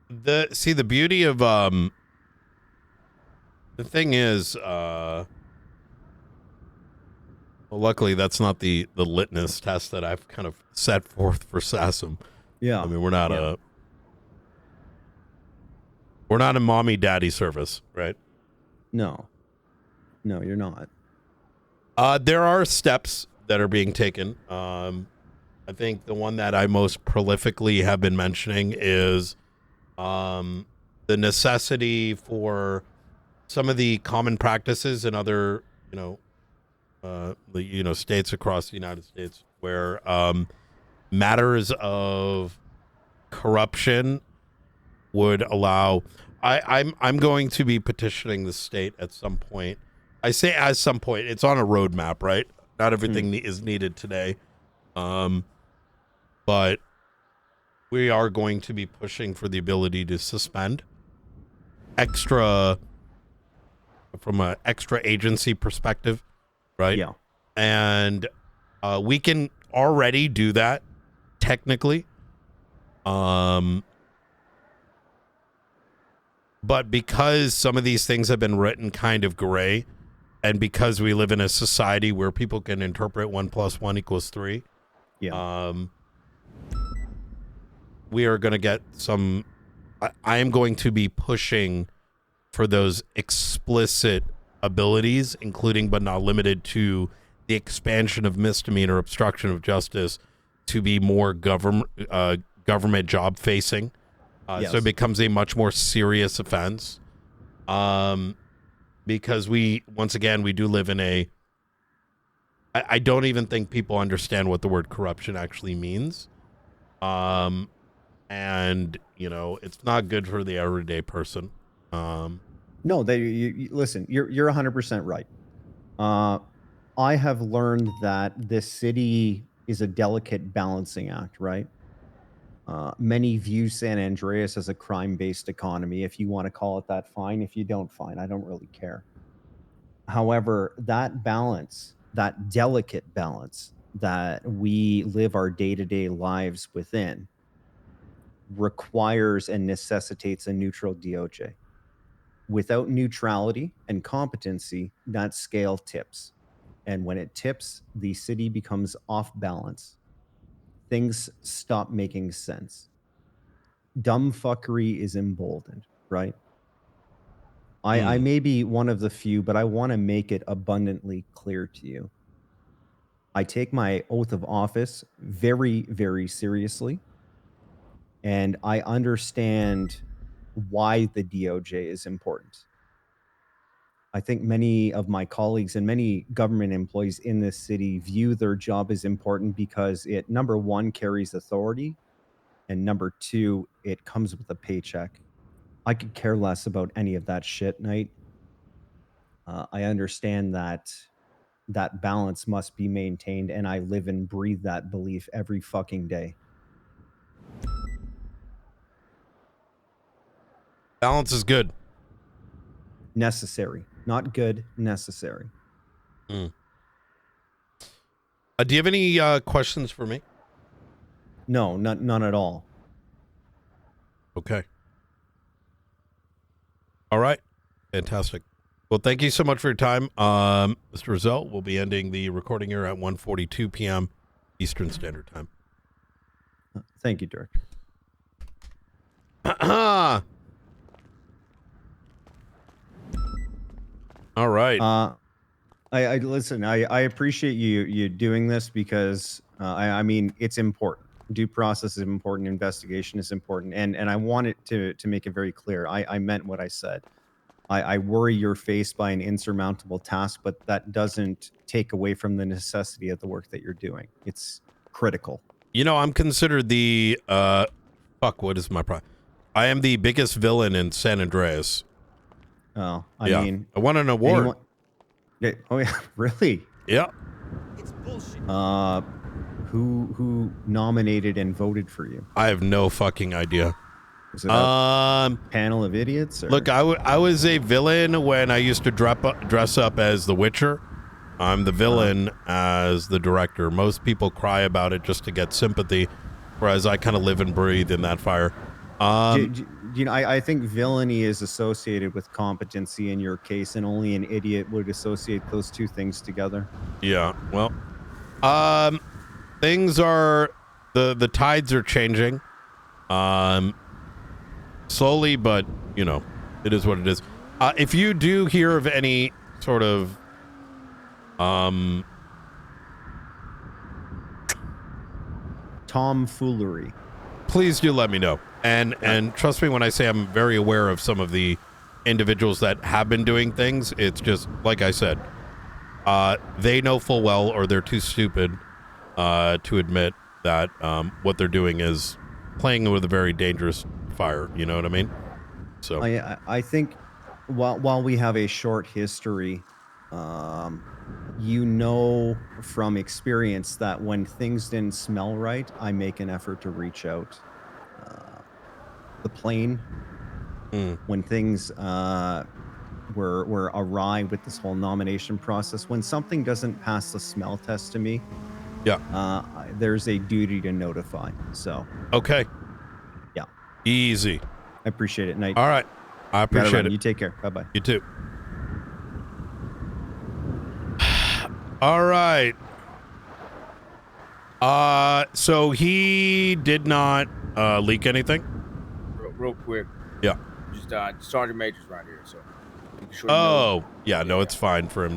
The beauty of the thing is, well, luckily that's not the litmus test that I've kind of set forth for SASM. Yeah. I mean, we're not a mommy daddy service, right? No, you're not. There are steps that are being taken. I think the one that I most prolifically have been mentioning is the necessity for some of the common practices in other, states across the United States where matters of corruption would allow. I'm going to be petitioning the state at some point. I say at some point. It's on a roadmap, right? Not everything is needed today, but we are going to be pushing for the ability to suspend from an extra agency perspective, right? Yeah. And we can already do that technically. But because some of these things have been written kind of gray, and because we live in a society where people can interpret 1 + 1 = 3, we are going to get some. I am going to be pushing for those explicit abilities, including but not limited to the expansion of misdemeanor obstruction of justice to be more government job facing. So it becomes a much more serious offense. Because once again, we do live in a. I don't even think people understand what the word corruption actually means. And it's not good for the everyday person. No, listen, you're 100% right. I have learned that this city is a delicate balancing act, right? Many view San Andreas as a crime-based economy. If you want to call it that, fine. If you don't, fine. I don't really care. However, that balance, that delicate balance that we live our day-to-day lives within requires and necessitates a neutral DOJ. Without neutrality and competency, that scale tips. And when it tips, the city becomes off balance. Things stop making sense. Dumb fuckery is emboldened, right? I may be one of the few, but I want to make it abundantly clear to you. I take my oath of office very, very seriously. And I understand why the DOJ is important. I think many of my colleagues and many government employees in this city view their job as important because it, number one, carries authority, and number two, it comes with a paycheck. I could care less about any of that shit, Knight. I understand that that balance must be maintained, and I live and breathe that belief every fucking day. Balance is good. Necessary. Not good, necessary. Do you have any questions for me? No, none at all. Okay. All right. Fantastic. Well, thank you so much for your time. Mr. Razzle, we'll be ending the recording here at 1:42 p.m. Eastern Standard Time. Thank you, Dirk. All right. I listen. I appreciate you doing this because I mean it's important. Due process is important. Investigation is important, and I want it to make it very clear. I meant what I said. I worry you're faced by an insurmountable task, but that doesn't take away from the necessity of the work that you're doing. It's critical. You know, I'm considered the what is my problem? I am the biggest villain in San Andreas. Oh, I mean, I won an award. Oh yeah, really? Yeah. It's bullshit. Who nominated and voted for you? I have no fucking idea. Was it a panel of idiots? Or? Look, I was a villain when I used to dress up as the Witcher. I'm the villain as the director. Most people cry about it just to get sympathy, whereas I kind of live and breathe in that fire. You know, I think villainy is associated with competency in your case, and only an idiot would associate those two things together. Yeah, well, things are the tides are changing, slowly, but you know, it is what it is. If you do hear of any sort of tomfoolery, please do let me know. And trust me when I say I'm very aware of some of the individuals that have been doing things. It's just like I said, they know full well, or they're too stupid to admit that what they're doing is playing with a very dangerous fire. You know what I mean? So I think while we have a short history, you know from experience that when things didn't smell right, I make an effort to reach out. The plane, when things were awry with this whole nomination process, when something doesn't pass the smell test to me, there's a duty to notify. So okay, yeah, easy. I appreciate it, Knight. All right, I appreciate it. You take care. Bye bye. You too. All right. So he did not leak anything. Real quick. Yeah. Just Sergeant Major's right here, so. Oh, yeah. No, it's fine for him